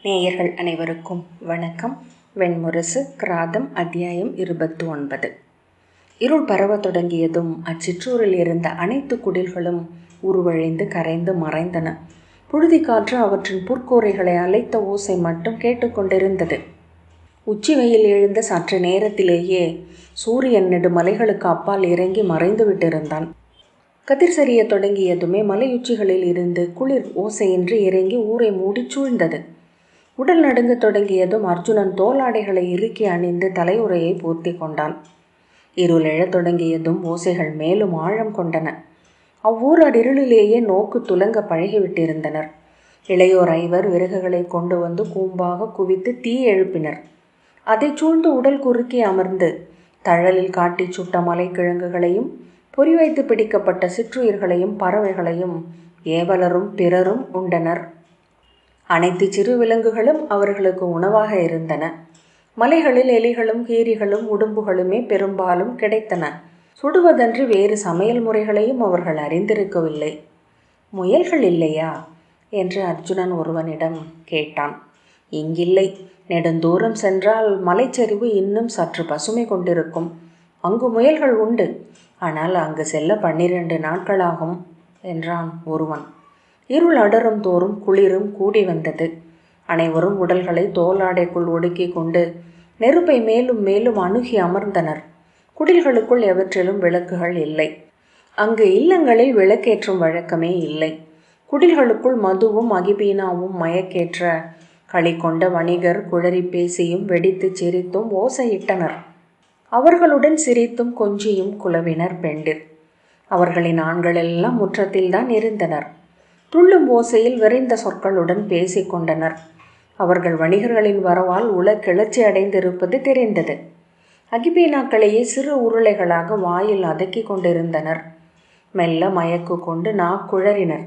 நேயர்கள் அனைவருக்கும் வணக்கம். வெண்முரசு கிராதம் அத்தியாயம் 29. இருள் பரவ தொடங்கியதும் அச்சிற்றூரில் இருந்த அனைத்து குடில்களும் உருவழிந்து கரைந்து மறைந்தன. புழுதி காற்று அவற்றின் புற்கூரைகளை அலைத்த ஓசை மட்டும் கேட்டுக்கொண்டிருந்தது. உச்சி வெயில் எழுந்த சற்று நேரத்திலேயே சூரியன் நெடுமலைகளுக்கு அப்பால் இறங்கி மறைந்து விட்டிருந்தான். கதிர் சரிய தொடங்கியதுமே மலையுச்சிகளில் இருந்து குளிர் ஓசையின்றி இறங்கி ஊரை மூடி சூழ்ந்தது. உடல் நடுங்க தொடங்கியதும் அர்ஜுனன் தோளாடைகளை இறுக்கி அணிந்து தலையுறையை பூர்த்தி கொண்டான். இருள் எழத் தொடங்கியதும் ஓசைகள் மேலும் ஆழம் கொண்டன. அவ்வூரார் இருளிலேயே நோக்கு துலங்க பழகிவிட்டிருந்தனர். இளையோர் 5 விறகுகளை கொண்டு வந்து கூம்பாக குவித்து தீ எழுப்பினர். அதை சூழ்ந்து உடல் குறுக்கி அமர்ந்து தழலில் காட்டி சுட்ட மலைக்கிழங்குகளையும் பொறிவைத்து பிடிக்கப்பட்ட சிற்றுயிர்களையும் பறவைகளையும் ஏவலரும் பிறரும் உண்டனர். அனைத்து சிறு விலங்குகளும் அவர்களுக்கு உணவாக இருந்தன. மலைகளில் எலிகளும் கீரிகளும் உடும்புகளுமே பெரும்பாலும் கிடைத்தன. சுடுவதன்றி வேறு சமையல் முறைகளையும் அவர்கள் அறிந்திருக்கவில்லை. முயல்கள் இல்லையா என்று அர்ஜுனன் ஒருவனிடம் கேட்டான். இங்கில்லை. நெடுந்தூரம் சென்றால் மலைச்சரிவு இன்னும் சற்று பசுமை கொண்டிருக்கும். அங்கு முயல்கள் உண்டு. ஆனால் அங்கு செல்ல 12 நாட்களாகும் என்றான் ஒருவன். இருள் அடரும் தோறும் குளிரும் கூடி வந்தது. அனைவரும் உடல்களை தோலாடைக்குள் ஒடுக்கி கொண்டு நெருப்பை மேலும் மேலும் அணுகி அமர்ந்தனர். குடில்களுக்குள் எவற்றிலும் விளக்குகள் இல்லை. அங்கு இல்லங்களில் விளக்கேற்றும் வழக்கமே இல்லை. குடில்களுக்குள் மதுவும் அகிபீனாவும் மயக்கேற்ற களி கொண்ட வணிகர் குழறி பேசியும் வெடித்து சிரித்தும் ஓசையிட்டனர். அவர்களுடன் சிரித்தும் கொஞ்சியும் குலவினர் பெண்டிர். அவர்களின் ஆண்களெல்லாம் முற்றத்தில்தான் இருந்தனர். துள்ளும் ஓசையில் விரைந்த சொற்களுடன் பேசிக் கொண்டனர். அவர்கள் வணிகர்களின் வரவால் உல கிளர்ச்சி அடைந்திருப்பது தெரிந்தது. அகிபீனாக்களையே சிறு உருளைகளாக வாயில் அதக்கி கொண்டிருந்தனர். மெல்ல மயக்கு கொண்டு நாக்குழறினர்.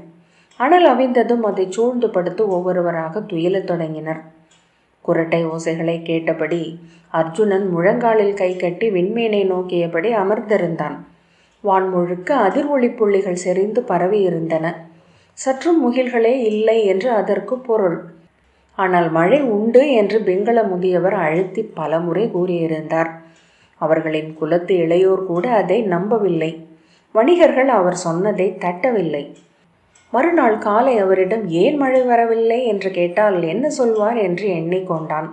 அனல் அவிழ்ந்ததும் அதை சூழ்ந்து படுத்து ஒவ்வொருவராக துயிலத் தொடங்கினர். குரட்டை ஓசைகளை கேட்டபடி அர்ஜுனன் முழங்காலில் கை கட்டி விண்மீனை நோக்கியபடி அமர்ந்திருந்தான். வான் முழுக்க அதிர்வொளி புள்ளிகள் செறிந்து பரவியிருந்தன. சற்றும் முகில்களே இல்லை என்று அதற்கு பொருள். ஆனால் மழை உண்டு என்று பிங்கள முதியவர் அழுத்தி பலமுறை கூறியிருந்தார். அவர்களின் குலத்து இளையோர் கூட அதை நம்பவில்லை. வணிகர்கள் அவர் சொன்னதை தட்டவில்லை. மறுநாள் காலை அவரிடம் ஏன் மழை வரவில்லை என்று கேட்டால் என்ன சொல்வார் என்று எண்ணிக்கொண்டான்.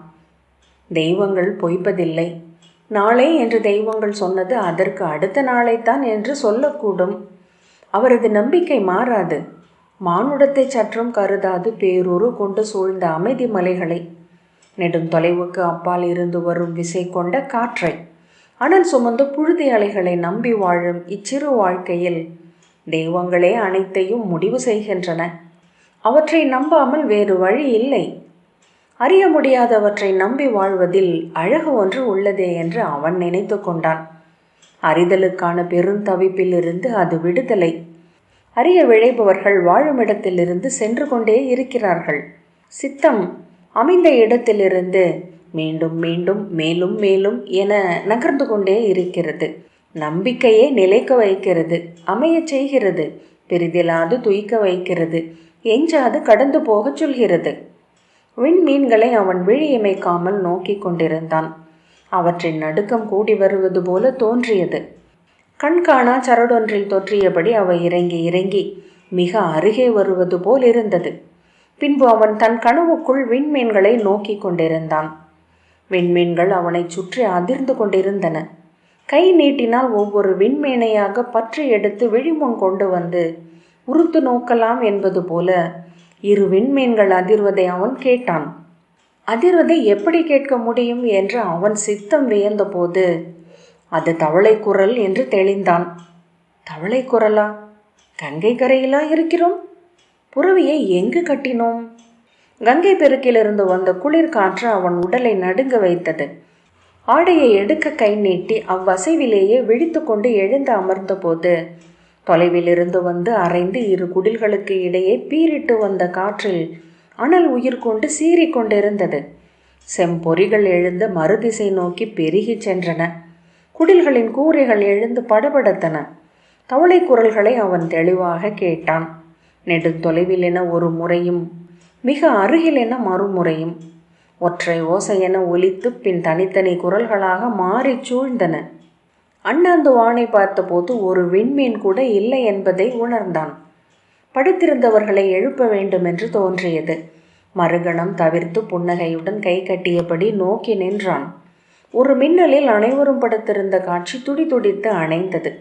தெய்வங்கள் பொய்ப்பதில்லை. நாளை என்று தெய்வங்கள் சொன்னது அதற்கு அடுத்த நாளைத்தான் என்று சொல்லக்கூடும். அவரது நம்பிக்கை மாறாது. மானுடத்தை சற்றும் கருதாது பேரூரு கொண்டு சூழ்ந்த அமைதி மலைகளை, நெடுந்தொலைவுக்கு அப்பால் இருந்து வரும் விசை கொண்ட காற்றை, அனல் சுமந்து புழுதி அலைகளை நம்பி வாழும் இச்சிறு வாழ்க்கையில் தெய்வங்களே அனைத்தையும் முடிவு செய்கின்றன. அவற்றை நம்பாமல் வேறு வழி இல்லை. அறிய முடியாதவற்றை நம்பி வாழ்வதில் அழகு ஒன்று உள்ளதே என்று அவன் நினைத்து கொண்டான். அறிதலுக்கான பெருந்தவிப்பிலிருந்து அது விடுதலை. அறிய விழைபவர்கள் வாழும் இடத்திலிருந்து சென்று கொண்டே இருக்கிறார்கள். சித்தம் அமைந்த இடத்திலிருந்து மீண்டும் மீண்டும் மேலும் மேலும் என நகர்ந்து கொண்டே இருக்கிறது. நம்பிக்கையே நிலைக்க வைக்கிறது, அமையச் செய்கிறது, பெரிதிலாது துய்க்க வைக்கிறது, எஞ்சாது கடந்து போகச் சொல்கிறது. விண்மீன்களை அவன் விழியமைக்காமல் நோக்கி கொண்டிருந்தான். அவற்றின் நடுக்கம் கூடி வருவது போல தோன்றியது. கண்காணா சரடொன்றில் தொற்றியபடி அவை இறங்கி இறங்கி மிக அருகே வருவது போல் இருந்தது. பின்பு அவன் தன் கனவுக்குள் விண்மீன்களை நோக்கி கொண்டிருந்தான். விண்மீன்கள் அவனை சுற்றி அதிர்ந்து கொண்டிருந்தன. கை நீட்டினால் ஒவ்வொரு விண்மீனையாக பற்றி எடுத்து விழிமுன் கொண்டு வந்து உறுத்து நோக்கலாம் என்பது போல 2 விண்மீன்கள் அதிர்வதை அவன் கேட்டான். அதிர்வதை எப்படி கேட்க முடியும் என்று அவன் சித்தம் வியந்த போது அது தவளை குரல் என்று தெளிந்தான். தவளை குரலா? கங்கை கரையிலா இருக்கிறோம்? புறவியை எங்கு கட்டினோம்? கங்கை பெருக்கிலிருந்து வந்த குளிர் காற்று அவன் உடலை நடுங்க வைத்தது. ஆடையை எடுக்க கை நீட்டி அவ்வசைவிலேயே விழித்து கொண்டு எழுந்து அமர்ந்த போது தொலைவிலிருந்து வந்து அரைந்து 2 குடில்களுக்கு இடையே பீரிட்டு வந்த காற்றில் அனல் உயிர் கொண்டு சீறி கொண்டிருந்தது. செம்பொறிகள் எழுந்து மறுதிசை நோக்கி பெருகி சென்றன. குடில்களின் கூரைகள் எழுந்து படபடத்தன. தவளை குரல்களை அவன் தெளிவாக கேட்டான். நெடுந்தொலைவில் என ஒரு முறையும் மிக அருகில் என மறுமுறையும் ஒற்றை ஓசை என ஒலித்து பின் தனித்தனி குரல்களாக மாறி சூழ்ந்தன. அண்ணாந்து வானை பார்த்தபோது ஒரு விண்மீன் கூட இல்லை என்பதை உணர்ந்தான். படுத்திருந்தவர்களை எழுப்ப வேண்டும் என்று தோன்றியது. மறுகணம் தவிர்த்து புன்னகையுடன் கை கட்டியபடி நோக்கி நின்றான். ஒரு மின்னலில் அனைவரும் படுத்திருந்த காட்சி துடிதுடித்து அணைந்தது.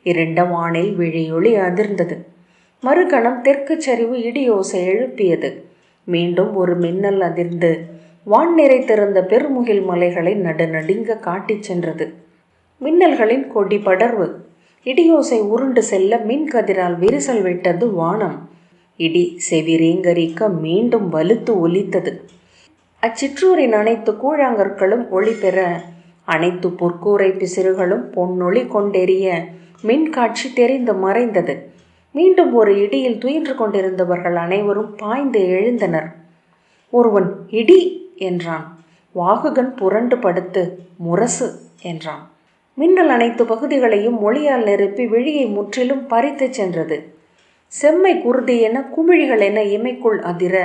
இருண்ட வானில் விழியொளி அதிர்ந்தது. மறுகணம் தெற்கு சரிவு இடியோசை எழுப்பியது. மீண்டும் ஒரு மின்னல் அதிர்ந்து வான் நிறைத்திருந்த பெருமுகில் மலைகளை நடுநடுங்க காட்டிச் சென்றது. மின்னல்களின் கொடி படர்வு, இடியோசை உருண்டு செல்ல மின்கதிரால் விரிசல் விட்டது வானம். இடி செவிரீங்கரிக்க மீண்டும் வலுத்து ஒலித்தது. அச்சிற்றூரின் அனைத்து கூழாங்கற்களும் ஒளி பெற, அனைத்து பொற்கூரை பிசிறுகளும் பொன்னொளி கொண்டெறிய மின்காட்சி தெரிந்து மறைந்தது. மீண்டும் ஒரு இடியில் துயின்று கொண்டிருந்தவர்கள் அனைவரும் பாய்ந்து எழுந்தனர். ஒருவன் இடி என்றான். வாகுகன் புரண்டு படுத்து முரசு என்றான். மின்னல் அனைத்து பகுதிகளையும் மொழியால் நெருப்பி விழியை முற்றிலும் பறித்து சென்றது. செம்மை குருதி என குமிழிகள் என இமைக்குள் அதிர,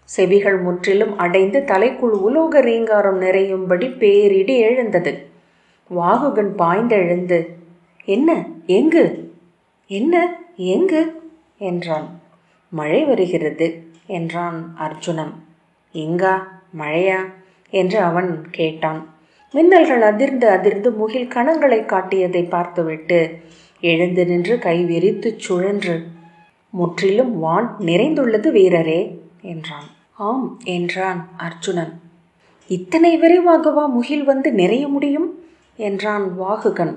செவிகள் முற்றிலும் அடைந்து தலைக்குள் உலோக ரீங்காரம் நிறையும்படி பேரிடி எழுந்தது. வாகுகன் பாய்ந்தெழுந்து, என்ன எங்கு என்ன எங்கு என்றான். மழை வருகிறது என்றான் அர்ஜுனன். எங்கா மழையா என்று அவன் கேட்டான். மின்னல்கள் அதிர்ந்து அதிர்ந்து முகில் கணங்களை காட்டியதை பார்த்துவிட்டு எழுந்து நின்று கை விரித்து சுழன்று, முற்றிலும் வான் நிறைந்துள்ளது வீரரே என்றான். ஆம் என்றான் அர்ஜுனன். இத்தனை விரைவாகவா முகில் வந்து நிறைய முடியும் என்றான் வாகுகன்.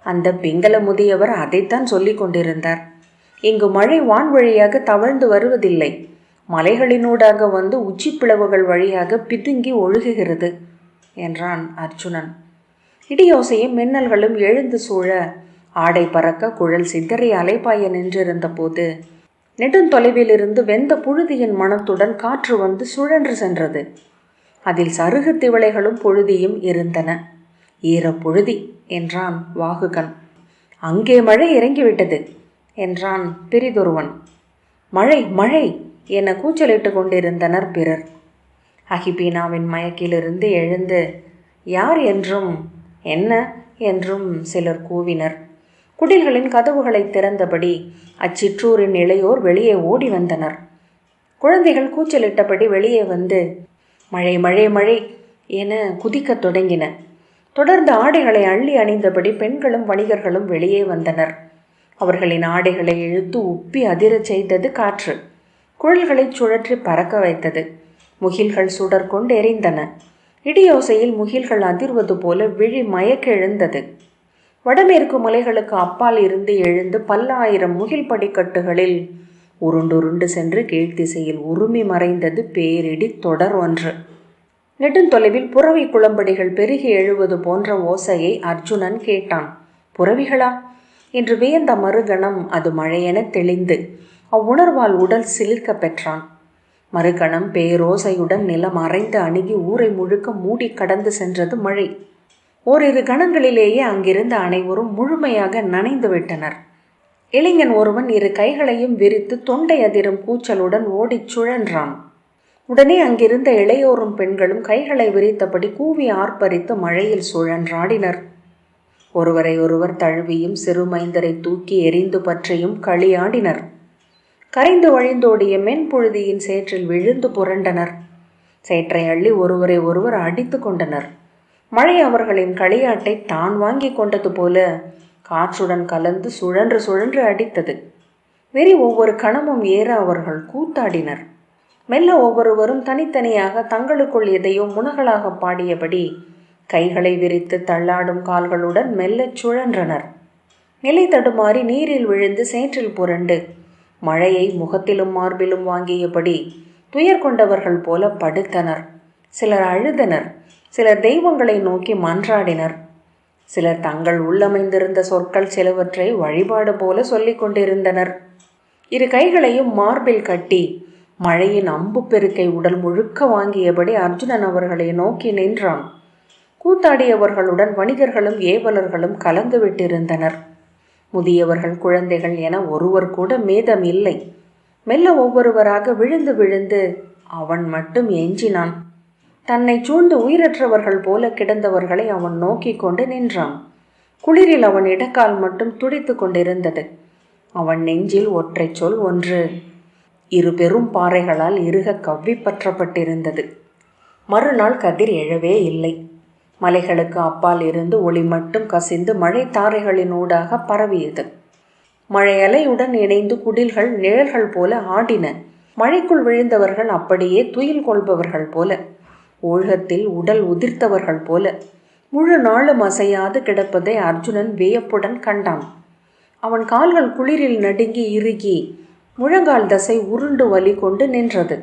அந்த பிங்கள முதியவர் அதைத்தான் சொல்லிக் கொண்டிருந்தார். இங்கு மழை வான் வழியாக தவழ்ந்து வருவதில்லை, மலைகளினூடாக வந்து உச்சிப்பிளவுகள் வழியாக பிதுங்கி ஒழுகுகிறது என்றான் அர்ஜுனன். இடியோசையும் மின்னல்களும் எழுந்து சூழ, ஆடை பறக்க, குழல் சிதறி அலைப்பாய நின்றிருந்த போது நெடுந்தொலைவிலிருந்து வெந்த புழுதியின் மனத்துடன் காற்று வந்து சுழன்று சென்றது. அதில் சருகு திவளைகளும் புழுதியும் இருந்தன. ஈரப்புழுதி என்றான் வாகுகன். அங்கே மழை இறங்கிவிட்டது என்றான் பிரிதொருவன். மழை மழை என கூச்சலிட்டு கொண்டிருந்தனர் பிறர். அகிபீனாவின் மயக்கிலிருந்து எழுந்து யார் என்றும் என்ன என்றும் சிலர் கூவினர். குடில்களின் கதவுகளை திறந்தபடி அச்சிற்றூரின் இளையோர் வெளியே ஓடி வந்தனர். குழந்தைகள் கூச்சலிட்டபடி வெளியே வந்து மழை மழை மழை என குதிக்கத் தொடங்கின. தொடர்ந்து ஆடைகளை அள்ளி அணிந்தபடி பெண்களும் வணிகர்களும் வெளியே வந்தனர். அவர்களின் ஆடைகளை இழுத்து உப்பி அதிரச் செய்தது காற்று. குழல்களை சுழற்றி பறக்க வைத்தது. முகில்கள் சுடர் கொண்டு எரிந்தன. இடியோசையில் முகில்கள் அதிர்வது போல விழி மயக்கெழுந்தது. வடமேற்கு மலைகளுக்கு அப்பால் இருந்து எழுந்து பல்லாயிரம் முகில் படிக்கட்டுகளில் உருண்டுருண்டு சென்று கீழ்த்திசையில் உருமி மறைந்தது பேரிடி தொடர் ஒன்று. நெடுந்தொலைவில் புறவி குளம்படிகள் பெருகி எழுவது போன்ற ஓசையை அர்ஜுனன் கேட்டான். புறவிகளா என்று வியந்த மறுகணம் அது மழையென தெளிந்து அவ்வுணர்வால் உடல் சிலிர்க்க பெற்றான். மறுகணம் பேரோசையுடன் நிலம் அரைந்து அணுகி ஊரை முழுக்க மூடி கடந்து சென்றது மழை. ஓரிரு கணங்களிலேயே அங்கிருந்த அனைவரும் முழுமையாக நனைந்து விட்டனர். இளைஞன் ஒருவன் இரு கைகளையும் விரித்து தொண்டை அதிரும் கூச்சலுடன் ஓடிச் சுழன்றான். உடனே அங்கிருந்த இளையோரும் பெண்களும் கைகளை விரித்தபடி கூவி ஆர்ப்பரித்து மழையில் சுழன்றாடினர். ஒருவரை ஒருவர் தழுவியும் சிறுமைந்தரை தூக்கி எரிந்து பற்றியும் களியாடினர். கரைந்து வழிந்தோடிய மென்புழுதியின் சேற்றில் விழுந்து புரண்டனர். சேற்றை அள்ளி ஒருவரை ஒருவர் அடித்து கொண்டனர். மழை அவர்களின் களியாட்டை தான் வாங்கி கொண்டது போல காற்றுடன் கலந்து சுழன்று சுழன்று அடித்தது. வெறி ஒவ்வொரு கணமும் ஏற அவர்கள் கூத்தாடினர். மெல்ல ஒவ்வொருவரும் தனித்தனியாக தங்களுக்குள் எதையோ முனகலாக பாடியபடி கைகளை விரித்து தள்ளாடும் கால்களுடன் மெல்லச் சுழன்றனர். நிலை தடுமாறி நீரில் விழுந்து சேற்றில் புரண்டு மழையை முகத்திலும் மார்பிலும் வாங்கியபடி துயர் கொண்டவர்கள் போல படுத்தனர். சிலர் அழுதனர். சிலர் தெய்வங்களை நோக்கி மன்றாடினர். சிலர் தங்கள் உள்ளமைந்திருந்த சொற்கள் சிலவற்றை வழிபாடு போல சொல்லிக் கொண்டிருந்தனர். இரு கைகளையும் மார்பில் கட்டி மழையின் அம்பு பெருக்கை உடல் முழுக்க வாங்கியபடி அர்ஜுனன் அவர்களை நோக்கி நின்றான். கூத்தாடியவர்களுடன் வணிகர்களும் ஏவலர்களும் கலந்து விட்டிருந்தனர். முதியவர்கள், குழந்தைகள் என ஒருவர் கூட மீதம் இல்லை. மெல்ல ஒவ்வொருவராக விழுந்து விழுந்து அவன் மட்டும் எஞ்சினான். தன்னை சூழ்ந்து உயிரற்றவர்கள் போல கிடந்தவர்களை அவன் நோக்கி கொண்டு நின்றான். குளிரில் அவன் இடக்கால் மட்டும் துடித்து கொண்டிருந்தது. அவன் நெஞ்சில் ஒற்றை சொல் ஒன்று இரு பெரும் பாறைகளால் இறுக கவ்வி பற்றப்பட்டிருந்தது. மறுநாள் கதிர் எழவே இல்லை. மலைகளுக்கு அப்பால் இருந்து ஒளி மட்டும் கசிந்து மழை தாரைகளின் ஊடாக பரவியது. மழையலையுடன் இணைந்து குடில்கள் நிழல்கள் போல ஆடின. மழைக்குள் விழுந்தவர்கள் அப்படியே துயில் கொள்பவர்கள் போல, ஓழத்தில் உடல் உதிர்த்தவர்கள் போல முழு நாளும் அசையாது கிடப்பதை அர்ஜுனன் வியப்புடன் கண்டான். அவன் கால்கள் குளிரில் நடுங்கி இறுகி முழங்கால் தசை உருண்டு வலி கொண்டு நின்றது.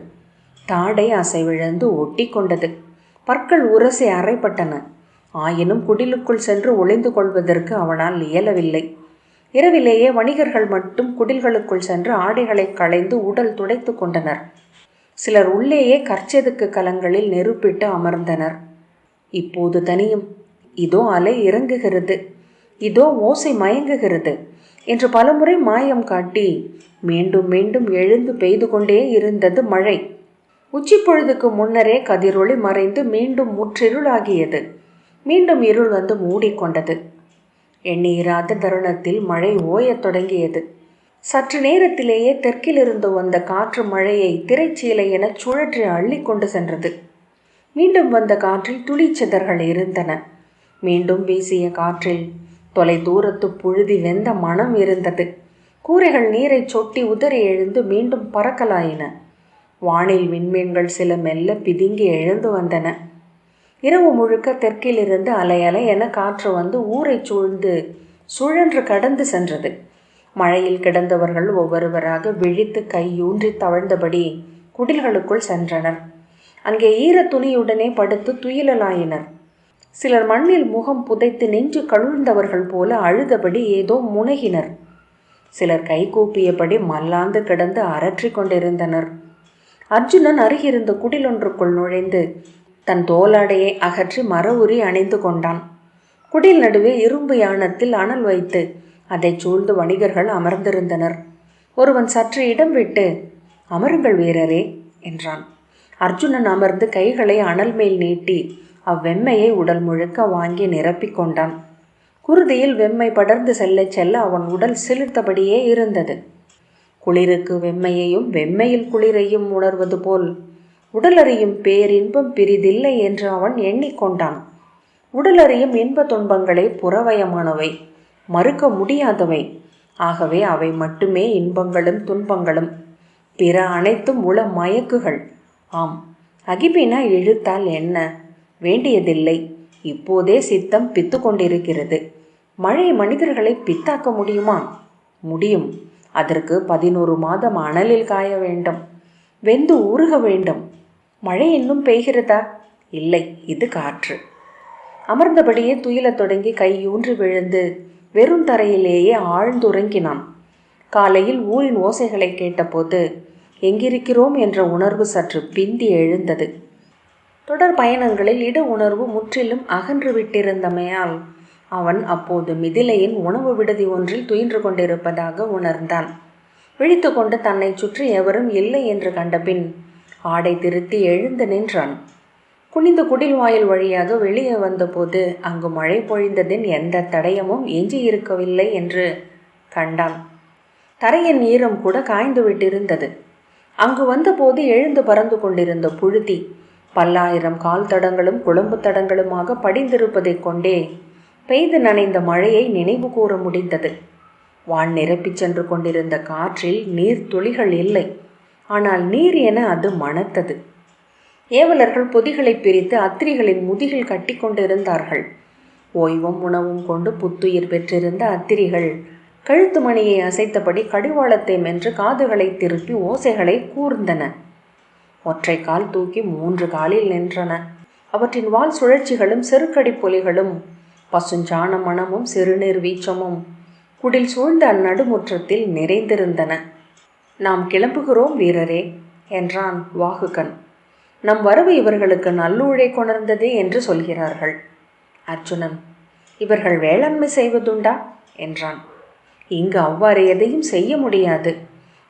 தாடை அசைவிழந்து ஒட்டி கொண்டது. பற்கள் உரசி அறைப்பட்டன. ஆயினும் குடிலுக்குள் சென்று ஒளிந்து கொள்வதற்கு அவனால் இயலவில்லை. இரவிலேயே வணிகர்கள் மட்டும் குடில்களுக்குள் சென்று ஆடைகளை களைந்து உடல் துடைத்து கொண்டனர். சிலர் உள்ளேயே கற்செதுக்கு கலங்களில் நெருப்பிட்டு அமர்ந்தனர். இப்போது தனியும். இதோ அலை இறங்குகிறது, இதோ ஓசை மயங்குகிறது என்று பலமுறை மாயம் காட்டி மீண்டும் மீண்டும் எழுந்து பெய்து கொண்டே இருந்தது மழை. உச்சி பொழுதுக்கு முன்னரே கதிரொளி மறைந்து மீண்டும் முற்றிருளாகியது. மீண்டும் இருள் வந்து மூடிக்கொண்டது. எண்ணீராத தருணத்தில் மழை ஓயத் தொடங்கியது. சற்று நேரத்திலேயே தெற்கிலிருந்து வந்த காற்று மழையை திரைச்சீலை என சுழற்றி அள்ளி கொண்டு சென்றது. மீண்டும் வந்த காற்றில் துளிச்சிதர்கள் இருந்தன. மீண்டும் வீசிய காற்றில் தொலை தூரத்து புழுதி வெந்த மனம் இருந்தது. கூரைகள் நீரை சொட்டி உதறி எழுந்து மீண்டும் பறக்கலாயின. வானில் விண்மீன்கள் சில மெல்ல பிதுங்கி எழுந்து வந்தன. இரவு முழுக்க தெற்கிலிருந்து அலை அலை என காற்று வந்து ஊரை சூழ்ந்து சுழன்று கடந்து சென்றது. மழையில் கிடந்தவர்கள் ஒவ்வொருவராக விழித்து கையூன்றி தவழ்ந்தபடி குடில்களுக்குள் சென்றனர். அங்கே ஈர துணியுடனே படுத்து துயிலலாயினர். சிலர் மண்ணில் முகம் புதைத்து நெஞ்சு கழுழ்ந்தவர்கள் போல அழுதபடி ஏதோ முனகினர். சிலர் கைகூப்பியபடி மல்லாந்து கிடந்து அரற்றி கொண்டிருந்தனர். அர்ஜுனன் அருகிருந்த குடிலொன்றுக்குள் நுழைந்து தன் தோலாடையை அகற்றி மர உரி அணிந்து கொண்டான். குடில் நடுவே இரும்பு யானத்தில் அனல் வைத்து அதை சூழ்ந்து வணிகர்கள் அமர்ந்திருந்தனர். ஒருவன் சற்று இடம் விட்டு, அமருங்கள் வீரரே என்றான். அர்ஜுனன் அமர்ந்து கைகளை அனல் மேல் நீட்டி அவ்வெம்மையை உடல் முழுக்க வாங்கி நிரப்பிக் கொண்டான். குருதியில் வெம்மை படர்ந்து செல்ல செல்ல அவன் உடல் சிலிர்த்தபடியே இருந்தது. குளிருக்கு வெம்மையையும் வெம்மையில் குளிரையும் உணர்வது போல் உடலறியும் பேரின்பம் பிரிதில்லை என்று அவன் எண்ணிக்கொண்டான். உடலறியும் இன்ப துன்பங்களே புறவயமானவை, மறுக்க முடியாதவை. ஆகவே அவை மட்டுமே இன்பங்களும் துன்பங்களும். பிற அனைத்தும் உள மயக்குகள். ஆம், அகிபினா இழுத்தால் என்ன? வேண்டியதில்லை. இப்போதே சித்தம் பித்து கொண்டிருக்கிறது. மழை மனிதர்களை பித்தாக்க முடியுமா? முடியும். அதற்கு 11 மாதம் அனலில் காய வேண்டும், வெந்து உருக வேண்டும். மழை இன்னும் பெய்கிறதா? இல்லை, இது காற்று. அமர்ந்தபடியே துயிலத் தொடங்கி கையூன்றி விழுந்து வெறும் தரையிலேயே ஆழ்ந்துறங்கினான். காலையில் ஊரின் ஓசைகளை கேட்டபோது எங்கிருக்கிறோம் என்ற உணர்வு சற்று பிந்தி எழுந்தது. தொடர் பயணங்களில் இட உணர்வு முற்றிலும் அகன்று விட்டிருந்தமையால் அவன் அப்போது மிதிலையின் உணவு விடுதி ஒன்றில் துயின்று கொண்டிருப்பதாக உணர்ந்தான். விழித்து கொண்டு தன்னை சுற்றி எவரும் இல்லை என்று கண்டபின் ஆடை திருத்தி எழுந்து நின்றான். குனிந்து குடில் வாயில் வழியாக வெளியே வந்தபோது அங்கு மழை பொழிந்ததின் எந்த தடயமும் எஞ்சி இருக்கவில்லை என்று கண்டான். தரையின் ஈரம் கூட காய்ந்து விட்டிருந்தது. அங்கு வந்தபோது எழுந்து பறந்து கொண்டிருந்த புழுதி பல்லாயிரம் கால் தடங்களும் குழம்பு தடங்களுமாக படிந்திருப்பதைக் கொண்டே பெய்து நனைந்த மழையை நினைவு கூற முடிந்தது. வான் நிரப்பிச் சென்று கொண்டிருந்த காற்றில் நீர் துளிகள் இல்லை. ஆனால் நீர் என அது மணத்தது. ஏவலர்கள் பொதிகளை பிரித்து அத்திரிகளின் முதுகில் கட்டி கொண்டிருந்தார்கள். ஓய்வும் உணவும் கொண்டு புத்துயிர் பெற்றிருந்த அத்திரிகள் கழுத்து மணியை அசைத்தபடி கடிவாளத்தை மென்று காதுகளை திருப்பி ஓசைகளை கூர்ந்தன. ஒற்றை கால் தூக்கி 3 காலில் நின்றன. அவற்றின் வால் சுழற்சிகளும் செருக்கடி பொலிகளும் பசுஞ்சாண மணமும் சிறுநீர் வீச்சமும் குடில் சூழ்ந்த அந்நடுமுற்றத்தில் நிறைந்திருந்தன. நாம் கிளம்புகிறோம் வீரரே என்றான் வாகுகன். நம் வரவு இவர்களுக்கு நல்லூழை கொணர்ந்தது என்று சொல்கிறார்கள். அர்ஜுனன், இவர்கள் வேளாண்மை செய்வதுண்டா என்றான். இங்கு அவ்வாறு எதையும் செய்ய முடியாது.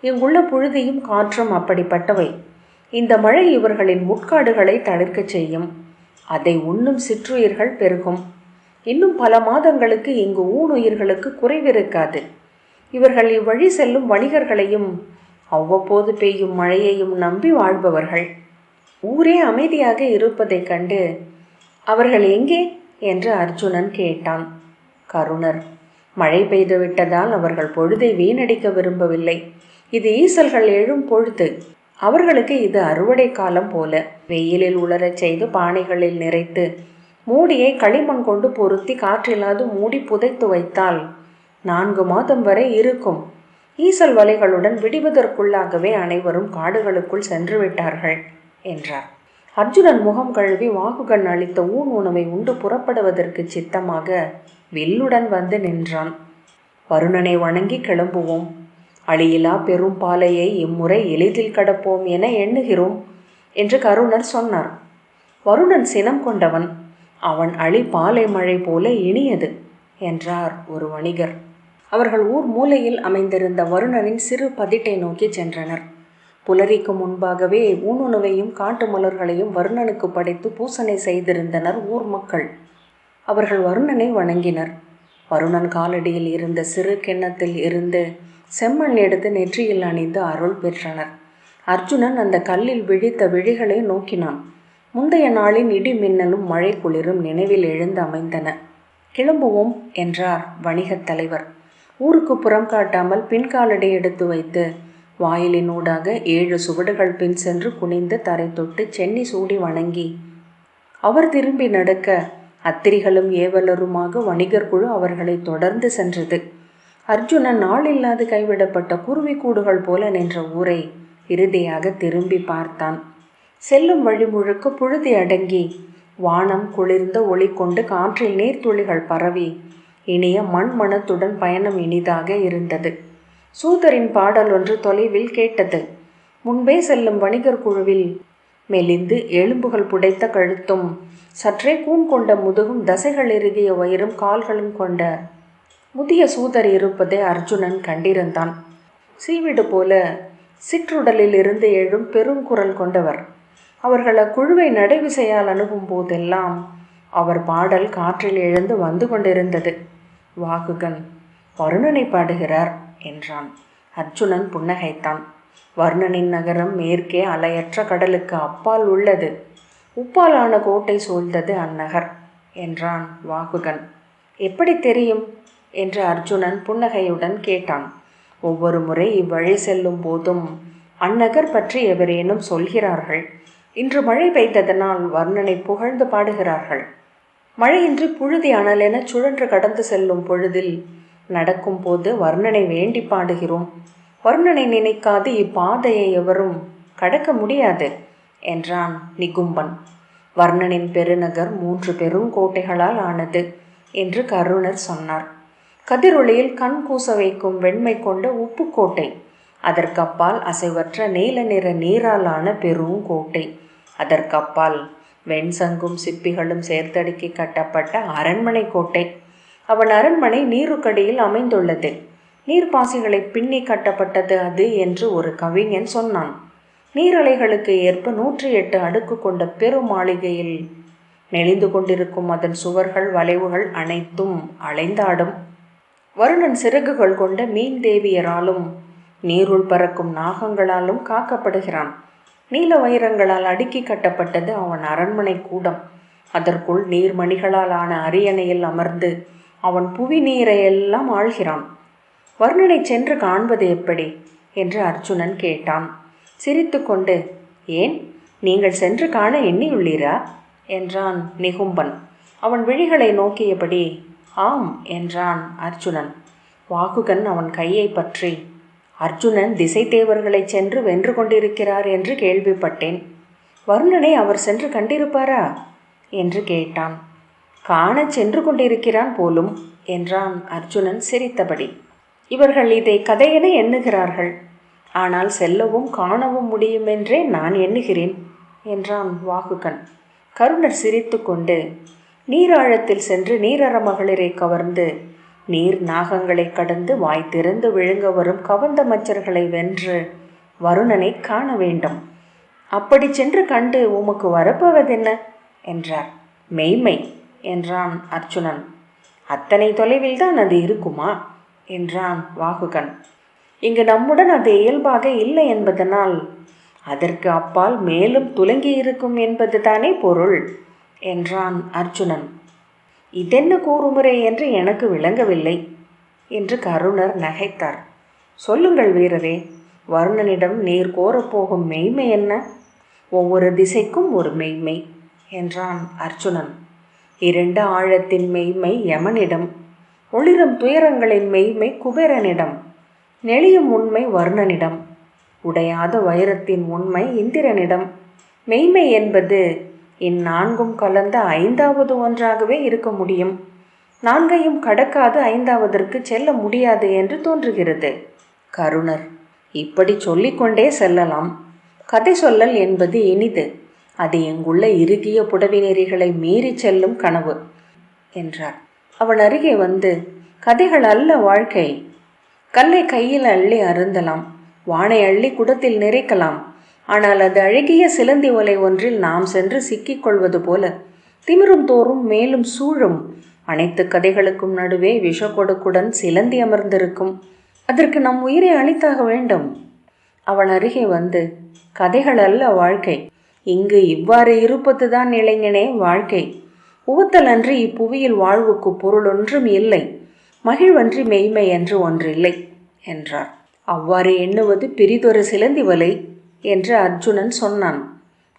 இங்குள்ள புழுதியும் காற்றும் அப்படிப்பட்டவை. இந்த மழை இவர்களின் முட்காடுகளை தளிர்க்கச் செய்யும். அதை உண்ணும் சிற்றுயிர்கள் பெருகும். இன்னும் பல மாதங்களுக்கு இங்கு ஊனுயிர்களுக்கு குறைவிருக்காது. இவர்கள் இவ்வழி செல்லும் வணிகர்களையும் அவ்வப்போது பெய்யும் மழையையும் நம்பி வாழ்பவர்கள். ஊரே அமைதியாக இருப்பதைக் கண்டு அவர்கள் எங்கே என்று அர்ஜுனன் கேட்டான். கருணர், மழை பெய்து விட்டதால் அவர்கள் பொழுதை வீணடிக்க விரும்பவில்லை. இது ஈசல்கள் எழும் பொழுது. அவர்களுக்கு இது அறுவடை காலம் போல. வெயிலில் உலரச் செய்து பானைகளில் நிறைத்து மூடியை களிமண் கொண்டு பொருத்தி காற்றில்லாது மூடி புதைத்து வைத்தால் 4 மாதம் வரை இருக்கும். ஈசல் வலைகளுடன் விடுவதற்குள்ளாகவே அனைவரும் காடுகளுக்குள் சென்று விட்டார்கள் என்றார். அர்ஜுனன் முகம் கழுவி வாகுகன் அளித்த உணவை உண்டு புறப்படுவதற்கு சித்தமாக வில்லுடன் வந்து நின்றான். வருணனை வணங்கி கிளம்புவோம். அழியிலா பெரும் பாலையை இம்முறை எளிதில் கடப்போம் என எண்ணுகிறோம் என்று கருணர் சொன்னார். வருணன் சினம் கொண்டவன். அவன் அழி பாலை மழை போல இனியது என்றார் ஒரு வணிகர். அவர்கள் ஊர் மூலையில் அமைந்திருந்த வருணனின் சிறு பதிட்டை நோக்கி சென்றனர். புலரிக்கு முன்பாகவே ஊனுணவையும் காட்டு மலர்களையும் வருணனுக்கு படைத்து பூசனை செய்திருந்தனர் ஊர் மக்கள். அவர்கள் வருணனை வணங்கினர். வருணன் காலடியில் இருந்த சிறு கிண்ணத்தில் இருந்து செம்மண் எடுத்து நெற்றியில் அணிந்து அருள் பெற்றனர். அர்ஜுனன் அந்த கல்லில் விழித்த விழிகளை நோக்கினான். முந்தைய நாளின் இடி மின்னலும் மழை குளிரும் நினைவில் எழுந்து அமைந்தன. கிளம்புவோம் என்றார் வணிகத் தலைவர். ஊருக்கு புறம் காட்டாமல் பின்காலடி எடுத்து வைத்து வாயிலினூடாக 7 சுவடுகள் பின் சென்று குனிந்து தரை தொட்டு சென்னி சூடி வணங்கி அவர் திரும்பி நடக்க அத்திரிகளும் ஏவலருமாக வணிகர் குழு அவர்களை தொடர்ந்து சென்றது. அர்ஜுனன் நாளில்லாது கைவிடப்பட்ட குருவிக்கூடுகள் போல நின்ற ஊரை இறுதியாக திரும்பி பார்த்தான். செல்லும் வழி முழுக்க புழுதி அடங்கி வானம் குளிர்ந்த ஒளி கொண்டு காற்றில் நீர்த்துளிகள் பரவி இனிய மண் மணத்துடன் பயணம் இனிதாக இருந்தது. சூதரின் பாடல் ஒன்று தொலைவில் கேட்டது. முன்பே செல்லும் வணிகர் குழுவில் மெலிந்து எலும்புகள் புடைத்த கழுத்தும் சற்றே கூன் கொண்ட முதுகும் தசைகள் இறுகிய வயிறும் கால்களும் கொண்ட முதிய சூதர் இருப்பதை அர்ஜுனன் கண்டிருந்தான். சீவிடு போல சிற்றுடலில் இருந்து எழும் பெருங்குரல் கொண்டவர். அவர்கள் அக்குழுவை நடைவிசையால் அணுகும் போதெல்லாம் அவர் பாடல் காற்றில் எழுந்து வந்து கொண்டிருந்தது. வாகுகன் வருணனை பாடுகிறார் என்றான். அர்ஜுனன் புன்னகைத்தான். வர்ணனின் நகரம் மேற்கே அலையற்ற கடலுக்கு அப்பால் உள்ளது. உப்பாலான கோட்டை சூழ்ந்தது அந்நகர் என்றான் வாகுகன். எப்படி தெரியும் என்று அர்ஜுனன் புன்னகையுடன் கேட்டான். ஒவ்வொரு முறை இவ்வழி செல்லும் போதும் அந்நகர் பற்றி எவரேனும் சொல்கிறார்கள். இன்று மழை பெய்ததனால் வர்ணனை புகழ்ந்து பாடுகிறார்கள். மழையின்றி புழுதி அனலென சுழன்று கடந்து செல்லும் பொழுதில் நடக்கும் போது வர்ணனை வேண்டி பாடுகிறோம். வருணனை நினைக்காது இப்பாதையை எவரும் கடக்க முடியாது என்றான் நிகும்பன். வர்ணனின் பெருநகர் 3 பெருங்கோட்டைகளால் ஆனது என்று கருணர் சொன்னார். கதிரொளியில் கண் கூச வைக்கும் வெண்மை கொண்ட உப்புக்கோட்டை, அதற்கப்பால் அசைவற்ற நீல நிற நீராலான பெருங்கோட்டை, அதற்கப்பால் வெண்சங்கும் சிப்பிகளும் சேர்த்தடுக்கி கட்டப்பட்ட அரண்மனை கோட்டை. அவன் அரண்மனை நீருக்கடியில் அமைந்துள்ளது. நீர்ப்பாசிகளை பின்னி கட்டப்பட்டது அது என்று ஒரு கவிஞன் சொன்னான். நீரலைகளுக்கு ஏற்ப 108 அடுக்கு கொண்ட பெரும் மாளிகையில் நெளிந்து கொண்டிருக்கும் அதன் சுவர்கள் வளைவுகள் அனைத்தும் அலைந்தாடும். வருணன் சிறகுகள் கொண்ட மீன் தேவியராலும் நீருள் பறக்கும் நாகங்களாலும் காக்கப்படுகிறான். நீல வைரங்களால் அடுக்கி கட்டப்பட்டது அவன் அரண்மனை கூடம். அதற்குள் நீர்மணிகளால் ஆன அரியணையில் அமர்ந்து அவன் புவி நீரையெல்லாம் ஆள்கிறான். வருணனை சென்று காண்பது எப்படி என்று அர்ஜுனன் கேட்டான். சிரித்து கொண்டு, ஏன், நீங்கள் சென்று காண எண்ணியுள்ளீரா என்றான் நிகும்பன். அவன் விழிகளை நோக்கியபடி ஆம் என்றான் அர்ஜுனன். வாகுகன் அவன் கையை பற்றி, அர்ஜுனன் திசை தேவர்களை சென்று வென்று கொண்டிருக்கிறார் என்று கேள்விப்பட்டேன். வருணனை அவர் சென்று கண்டிருப்பாரா என்று கேட்டான். காண சென்று கொண்டிருக்கிறான் போலும் என்றான் அர்ஜுனன் சிரித்தபடி. இவர்கள் இதை கதையென எண்ணுகிறார்கள். ஆனால் செல்லவும் காணவும் முடியுமென்றே நான் எண்ணுகிறேன் என்றான் வாகுகன். கருணர் சிரித்து கொண்டு, நீராழத்தில் சென்று நீரற மகளிரை கவர்ந்து நீர் நாகங்களை கடந்து வாய் திறந்து விழுங்க வரும் கவந்த மச்சர்களை வென்று வருணனை காண வேண்டும். அப்படி சென்று கண்டு உமக்கு வரப்போவதென்ன என்றார். மெய்மை என்றான் அர்ச்சுனன். அத்தனை தொலைவில் தான் அது இருக்குமா என்றான் வாகுகன். இங்கு நம்முடன் அது இயல்பாக இல்லை என்பதனால் அதற்கு அப்பால் மேலும் துலங்கி இருக்கும் என்பது தானே பொருள் என்றான் அர்ச்சுனன். இதென்ன கூறுமுறை என்று எனக்கு விளங்கவில்லை என்று கருணர் நகைத்தார். சொல்லுங்கள் வீரரே, வருணனிடம் நீர் கோரப்போகும் மெய்மை என்ன? ஒவ்வொரு திசைக்கும் ஒரு மெய்மை என்றான் அர்ச்சுனன். 2 ஆழத்தின் மெய்மை யமனிடம், ஒளிரும் துயரங்களின் மெய்மை குபேரனிடம், நெளியும் உண்மை வருணனிடம், உடையாத வைரத்தின் உண்மை இந்திரனிடம். மெய்மை என்பது இந்நான்கும் கலந்த 5வது ஒன்றாகவே இருக்க முடியும். 4ஐயும் கடக்காது 5வதற்கு செல்ல முடியாது என்று தோன்றுகிறது. கருணர்: இப்படி சொல்லிக்கொண்டே செல்லலாம். கதை சொல்லல் என்பது இனிது. அது இங்குள்ள இறுகிய புடவி நெறிகளை மீறி செல்லும் கனவு என்றார். அவன் அருகே வந்து, கதைகள் அல்ல வாழ்க்கை. கல்லை கையில் அள்ளி அருந்தலாம், வானை அள்ளி குடத்தில் நிறைக்கலாம். ஆனால் அது அழகிய சிலந்தி ஒலை ஒன்றில் நாம் சென்று சிக்கிக்கொள்வது போல திமிரும் தோறும் மேலும் சூழும். அனைத்து கதைகளுக்கும் நடுவே விஷக்கொடுக்குடன் சிலந்தி அமர்ந்திருக்கும். அதற்கு நம் உயிரை அளித்தாக வேண்டும். அவன் அருகே வந்து, கதைகள் அல்ல வாழ்க்கை. இங்கு இவ்வாறு இருப்பதுதான் இளைஞனே வாழ்க்கை. உவத்தல் அன்றி இப்புவியில் வாழ்வுக்கு பொருள் ஒன்றும் இல்லை. மகிழ்வன்றி மெய்மை என்று ஒன்றில்லை என்றார். அவ்வாறு எண்ணுவது பிரிதொரு சிலந்தி வலை என்று அர்ஜுனன் சொன்னான்.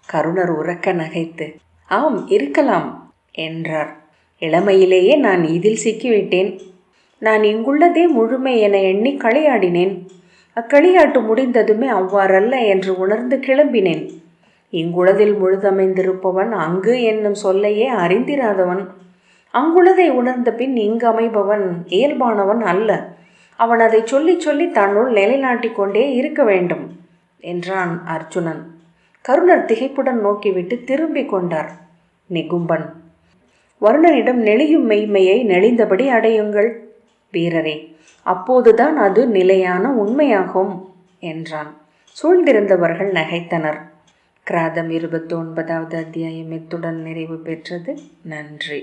கருணர் உரக்க நகைத்து, ஆம், இருக்கலாம் என்றார். இளமையிலேயே நான் இதில் சிக்கிவிட்டேன். நான் இங்குள்ளதே முழுமை என எண்ணி களியாடினேன். அக்களியாட்டு முடிந்ததுமே அவ்வாறல்ல என்று உணர்ந்து கிளம்பினேன். இங்குளதில் முழுதமைந்திருப்பவன் அங்கு என்னும் சொல்லையே அறிந்திராதவன். அங்குள்ளதை உணர்ந்த பின் இங்கு அமைபவன் இயல்பானவன் அல்ல. அவன் அதை சொல்லி சொல்லி தன்னுள் நிலைநாட்டி கொண்டே இருக்க வேண்டும் என்றான் அர்ஜுனன். கருணர் திகைப்புடன் நோக்கிவிட்டு திரும்பி கொண்டார். நிகும்பன்: வருணனிடம் நெளியும் மெய்மையை நெளிந்தபடி அடையுங்கள் வீரரே, அப்போதுதான் அது நிலையான உண்மையாகும் என்றான். சூழ்ந்திருந்தவர்கள் நகைத்தனர். கிராதம் 29வது அத்தியாயம் இத்துடன் நிறைவு பெற்றது. நன்றி.